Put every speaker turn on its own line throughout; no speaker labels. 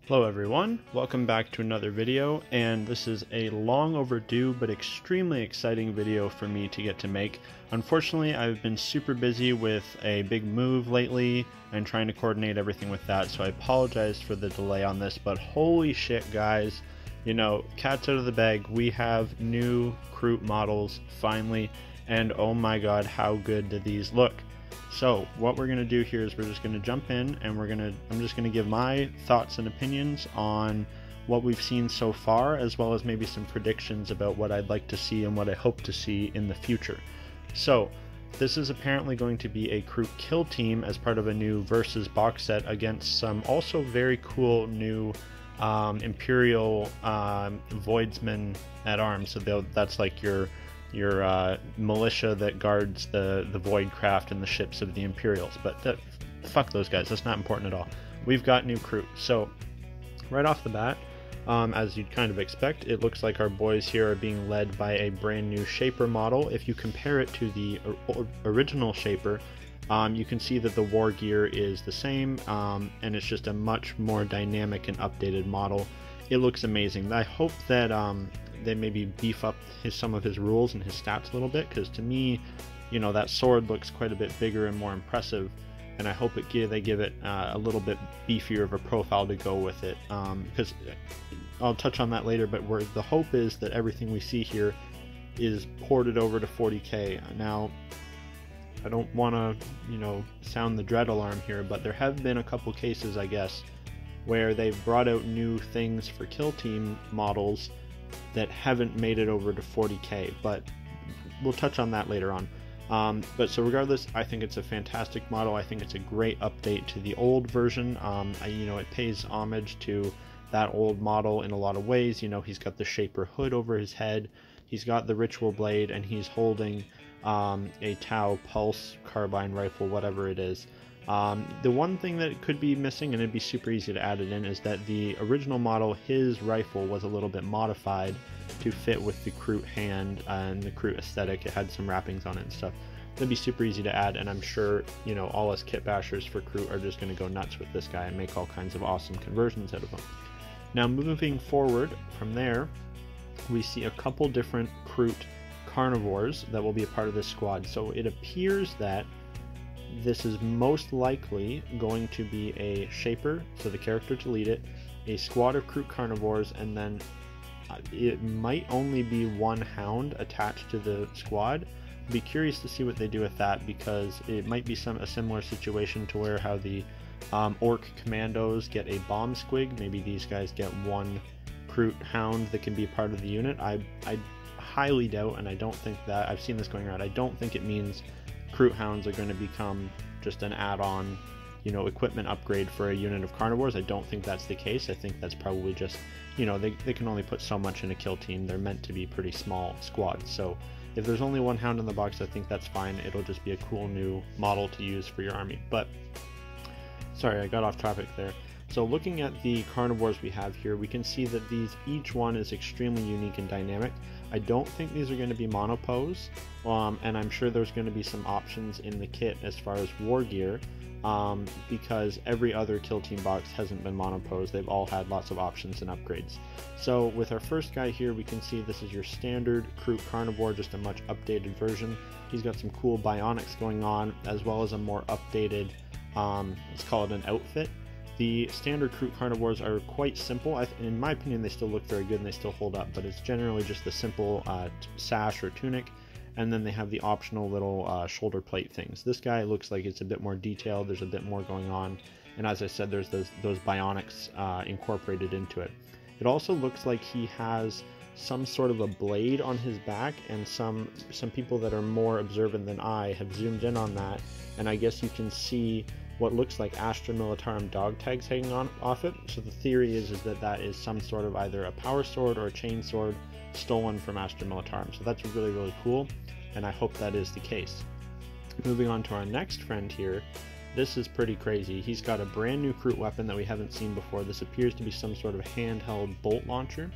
Hello everyone, welcome back to another video, and this is a long overdue but extremely exciting video for me to get to make. Unfortunately, I've been super busy with a big move lately and trying to coordinate everything with that, so I apologize for the delay on this, but holy shit guys, you know, cat's out of the bag. We have new Kroot models finally, and oh my god, how good do these look. So what we're going to do here is we're just going to jump in and I'm just going to give my thoughts and opinions on what we've seen so far, as well as maybe some predictions about what I'd like to see and what I hope to see in the future. So this is apparently going to be a Kroot kill team as part of a new versus box set against some also very cool new Imperial Voidsmen at arms. So that's like your militia that guards the void craft and the ships of the Imperials, but fuck those guys, that's not important at all. We've got new Kroot. So right off the bat, as you'd kind of expect, it looks like our boys here are being led by a brand new Shaper model. If you compare it to the original Shaper, you can see that the war gear is the same, and it's just a much more dynamic and updated model. It looks amazing. I hope that they maybe beef up some of his rules and his stats a little bit, because to me, you know, that sword looks quite a bit bigger and more impressive, and I hope they give it a little bit beefier of a profile to go with it, because I'll touch on that later, but where the hope is that everything we see here is ported over to 40k. Now, I don't want to, you know, sound the dread alarm here, but there have been a couple cases, I guess, where they've brought out new things for kill team models that haven't made it over to 40k, but we'll touch on that later on. But so regardless, I think it's a fantastic model. I think it's a great update to the old version. You know, it pays homage to that old model in a lot of ways. You know, he's got the Shaper hood over his head, he's got the ritual blade, and he's holding a Tau pulse carbine rifle, whatever it is. The one thing that could be missing, and it'd be super easy to add it in, is that the original model, his rifle was a little bit modified to fit with the Kroot hand and the Kroot aesthetic. It had some wrappings on it and stuff. That'd be super easy to add, and I'm sure, you know, all us kit bashers for Kroot are just going to go nuts with this guy and make all kinds of awesome conversions out of him. Now, moving forward from there, we see a couple different Kroot Carnivores that will be a part of this squad. So it appears that this is most likely going to be a Shaper, so the character to lead it, a squad of Kroot Carnivores, and then it might only be one Hound attached to the squad. I'd be curious to see what they do with that, because it might be a similar situation to where how the Orc Commandos get a bomb squig. Maybe these guys get one Kroot Hound that can be a part of the unit. I highly doubt, and I don't think that, I've seen this going around, I don't think it means Kroot Hounds are going to become just an add-on, you know, equipment upgrade for a unit of Carnivores. I don't think that's the case. I think that's probably just, you know, they can only put so much in a kill team. They're meant to be pretty small squads. So if there's only one Hound in the box, I think that's fine. It'll just be a cool new model to use for your army. But sorry, I got off topic there. So looking at the Carnivores we have here, we can see that each one is extremely unique and dynamic. I don't think these are going to be monopose, and I'm sure there's going to be some options in the kit as far as war gear, because every other kill team box hasn't been monopose. They've all had lots of options and upgrades. So with our first guy here, we can see this is your standard Kroot Carnivore, just a much updated version. He's got some cool bionics going on, as well as a more updated, let's call it an outfit. The standard Kroot Carnivores are quite simple. In my opinion, they still look very good and they still hold up, but it's generally just the simple sash or tunic, and then they have the optional little shoulder plate things. This guy looks like it's a bit more detailed, there's a bit more going on, and as I said, there's those bionics incorporated into it. It also looks like he has some sort of a blade on his back, and some people that are more observant than I have zoomed in on that, and I guess you can see what looks like Astra Militarum dog tags hanging off it. So the theory is that that is some sort of either a power sword or a chain sword stolen from Astra Militarum. So that's really, really cool, and I hope that is the case. Moving on to our next friend here, this is pretty crazy. He's got a brand new Kroot weapon that we haven't seen before. This appears to be some sort of handheld bolt launcher.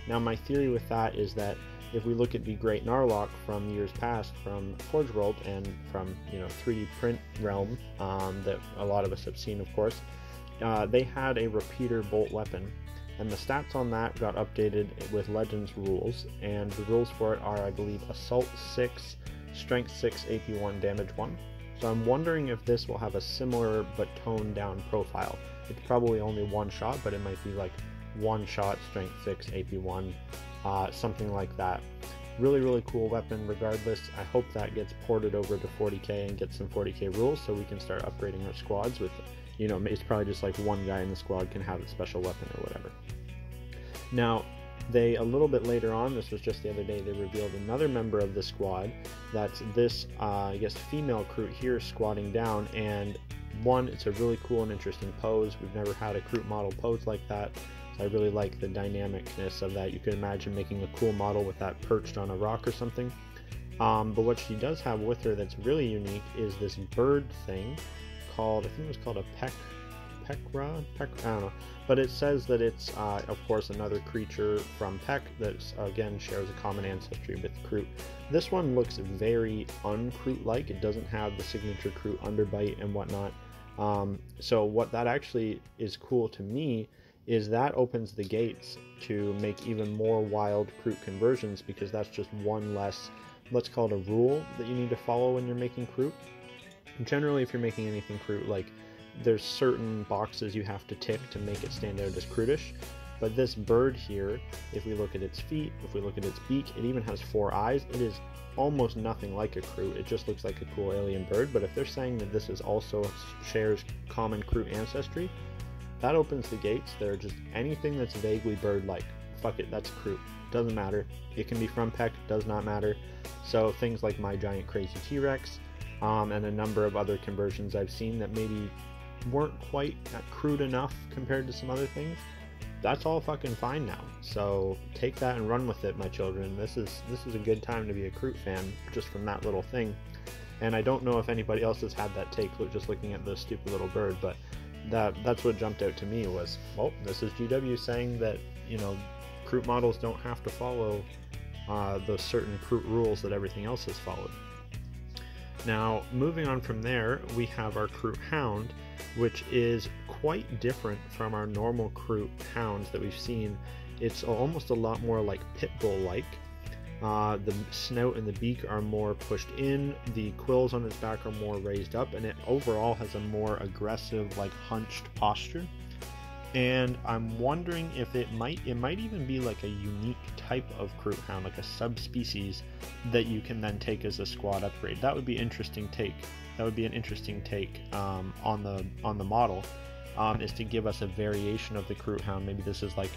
Now my theory with that is that if we look at the Great Narlock from years past, from Forge World and from, you know, 3D print realm, that a lot of us have seen, of course, they had a repeater bolt weapon, and the stats on that got updated with Legends rules, and the rules for it are, I believe, Assault 6, Strength 6, AP 1, Damage 1. So I'm wondering if this will have a similar but toned down profile. It's probably only one shot, but it might be like one shot, Strength 6, AP 1, something like that. Really, really cool weapon regardless. I hope that gets ported over to 40k and gets some 40k rules so we can start upgrading our squads with, you know, it's probably just like one guy in the squad can have a special weapon or whatever. Now, they, a little bit later on, this was just the other day, they revealed another member of the squad. That's this, I guess, female Kroot here squatting down, and one, it's a really cool and interesting pose. We've never had a Kroot model pose like that. I really like the dynamicness of that. You could imagine making a cool model with that perched on a rock or something. But what she does have with her that's really unique is this bird thing called, I think it was called a Pekra, I don't know. But it says that it's, of course, another creature from Pek that, again, shares a common ancestry with Kroot. This one looks very un-Kroot-like. It doesn't have the signature Kroot underbite and whatnot. So what that actually is cool to me is that opens the gates to make even more wild Kroot conversions, because that's just one less, let's call it a rule that you need to follow when you're making Kroot. Generally, if you're making anything Kroot, like, there's certain boxes you have to tick to make it stand out as Krootish. But this bird here, if we look at its feet, if we look at its beak, it even has 4 eyes. It is almost nothing like a Kroot. It just looks like a cool alien bird. But if they're saying that this is also shares common Kroot ancestry, that opens the gates. They're just anything that's vaguely bird-like. Fuck it, that's Kroot. Doesn't matter. It can be from Pek, does not matter. So things like My Giant Crazy T-Rex, and a number of other conversions I've seen that maybe weren't quite Kroot enough compared to some other things, that's all fucking fine now. So take that and run with it, my children. This is a good time to be a Kroot fan, just from that little thing. And I don't know if anybody else has had that take just looking at the stupid little bird, but that's what jumped out to me was, well, this is GW saying that, you know, Kroot models don't have to follow those certain Kroot rules that everything else has followed. Now, moving on from there, we have our Kroot Hound, which is quite different from our normal Kroot Hounds that we've seen. It's almost a lot more like Pitbull-like. The snout and the beak are more pushed in, the quills on its back are more raised up, and it overall has a more aggressive, like, hunched posture. And I'm wondering if it might even be like a unique type of Kroot Hound, like a subspecies that you can then take as a squad upgrade. That would be interesting take. That would be an interesting take on the model, is to give us a variation of the Kroot Hound. Maybe this is like,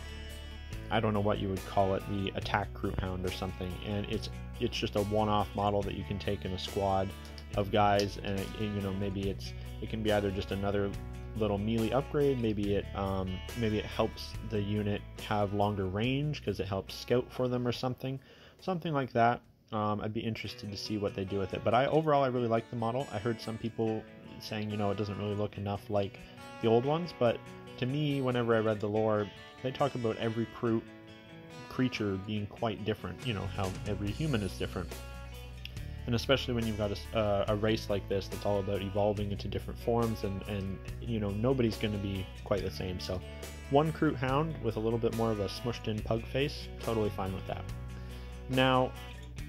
I don't know what you would call it, the attack Kroot Hound or something, and it's just a one-off model that you can take in a squad of guys, and you know, maybe it can be either just another little melee upgrade, maybe it helps the unit have longer range because it helps scout for them or something like that. I'd be interested to see what they do with it, but overall I really like the model. I heard some people saying, you know, it doesn't really look enough like the old ones, but to me, whenever I read the lore, they talk about every Kroot creature being quite different, you know, how every human is different. And especially when you've got a race like this that's all about evolving into different forms, and you know, nobody's going to be quite the same. So one Kroot Hound with a little bit more of a smushed in pug face, totally fine with that. Now,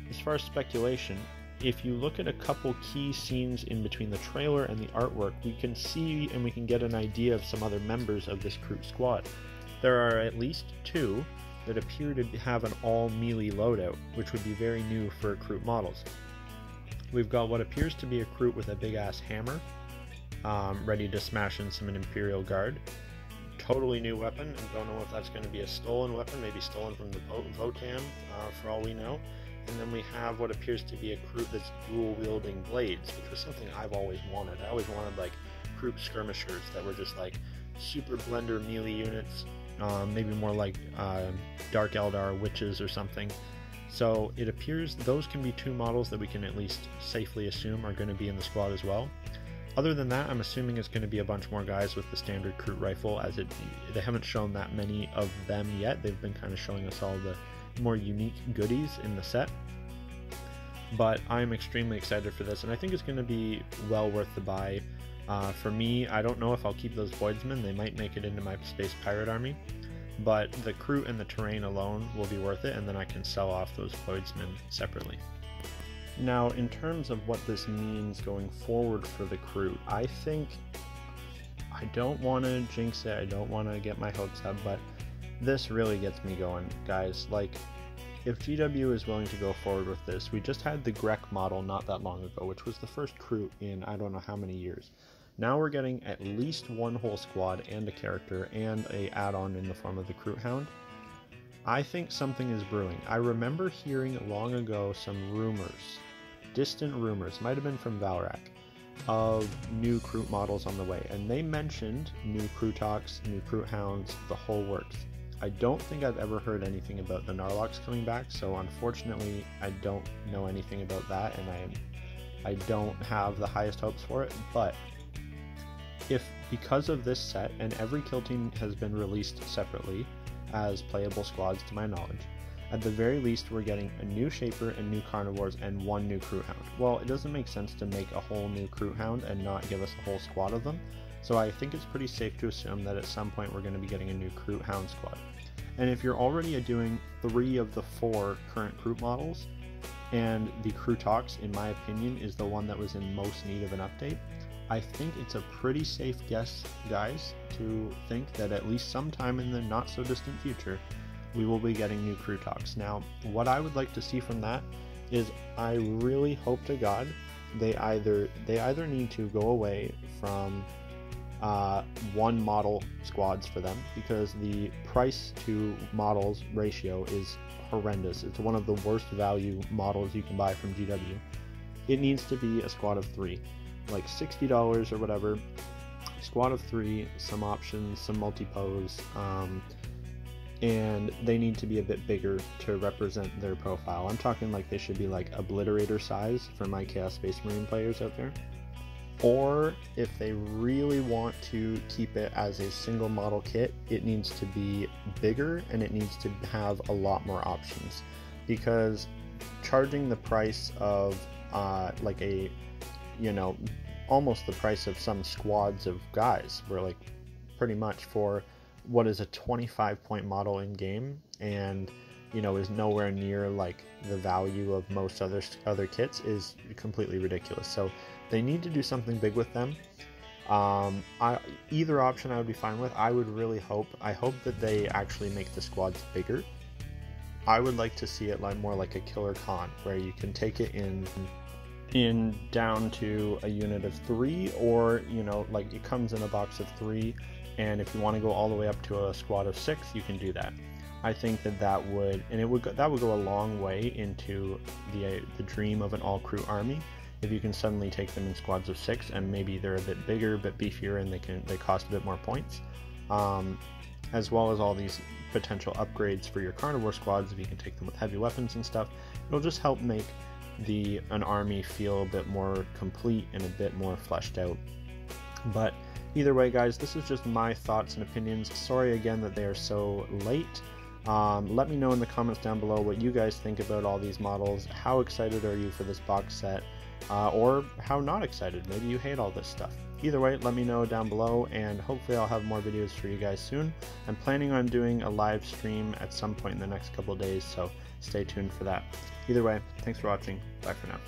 as far as speculation, if you look at a couple key scenes in between the trailer and the artwork, we can see and we can get an idea of some other members of this Kroot squad. There are at least 2 that appear to have an all melee loadout, which would be very new for Kroot models. We've got what appears to be a Kroot with a big ass hammer, ready to smash in some Imperial Guard. Totally new weapon, and don't know if that's going to be a stolen weapon, maybe stolen from the Votan, for all we know. And then we have what appears to be a Kroot that's dual-wielding blades, which was something I've always wanted. I always wanted, like, Kroot skirmishers that were just, like, super blender melee units, maybe more like Dark Eldar witches or something. So it appears those can be 2 models that we can at least safely assume are going to be in the squad as well. Other than that, I'm assuming it's going to be a bunch more guys with the standard Kroot rifle, as they haven't shown that many of them yet. They've been kind of showing us all the more unique goodies in the set. But I'm extremely excited for this, and I think it's going to be well worth the buy. For me, I don't know if I'll keep those Voidsmen. They might make it into my Space Pirate army, but the Kroot and the terrain alone will be worth it, and then I can sell off those Voidsmen separately. Now, in terms of what this means going forward for the Kroot, I think, I don't want to jinx it, I don't want to get my hopes up, but this really gets me going, guys. Like, if GW is willing to go forward with this, we just had the Grek model not that long ago, which was the first Kroot in I don't know how many years. Now we're getting at least one whole squad and a character and a add-on in the form of the Kroot Hound. I think something is brewing. I remember hearing long ago some rumors, distant rumors, might have been from Valrak, of new Kroot models on the way, and they mentioned new Krootoks, new Kroot Hounds, the whole works. I don't think I've ever heard anything about the Narloks coming back, so unfortunately I don't know anything about that, and I don't have the highest hopes for it. But if, because of this set, and every kill team has been released separately as playable squads to my knowledge, at the very least we're getting a new Shaper and new Carnivores and one new Kroot Hound. Well, it doesn't make sense to make a whole new Kroot Hound and not give us a whole squad of them, so I think it's pretty safe to assume that at some point we're going to be getting a new Kroot Hound squad. And if you're already doing 3 of the 4 current Kroot models, and the Krootoks, in my opinion, is the one that was in most need of an update, I think it's a pretty safe guess, guys, to think that at least sometime in the not so distant future, we will be getting new Krootoks. Now, what I would like to see from that is, I really hope to God they either need to go away from one model squads for them, because the price to models ratio is horrendous. It's one of the worst value models you can buy from GW. It needs to be a squad of 3, like $60 or whatever. Squad of 3, some options, some multi-pose, and they need to be a bit bigger to represent their profile. I'm talking like they should be like Obliterator size for my Chaos Space Marine players out there. Or if they really want to keep it as a single model kit, it needs to be bigger and it needs to have a lot more options, because charging the price of like a, you know, almost the price of some squads of guys, were like pretty much for what is a 25-point model in game, and you know, is nowhere near like the value of most other kits, is completely ridiculous. So they need to do something big with them. Either option I would be fine with. I would really hope, that they actually make the squads bigger. I would like to see it like more like a Killer Khan, where you can take it in down to a unit of 3, or you know, like it comes in a box of 3, and if you want to go all the way up to a squad of 6, you can do that. I think that would go a long way into the dream of an all Kroot army, if you can suddenly take them in squads of 6, and maybe they're a bit bigger, a bit beefier, and they cost a bit more points, as well as all these potential upgrades for your Carnivore squads. If you can take them with heavy weapons and stuff, it'll just help make an army feel a bit more complete and a bit more fleshed out. But either way, guys, this is just my thoughts and opinions. Sorry again that they are so late. Let me know in the comments down below what you guys think about all these models. How excited are you for this box set? Or how not excited? Maybe you hate all this stuff. Either way, let me know down below, and hopefully I'll have more videos for you guys soon. I'm planning on doing a live stream at some point in the next couple of days, so stay tuned for that. Either way, thanks for watching. Bye for now.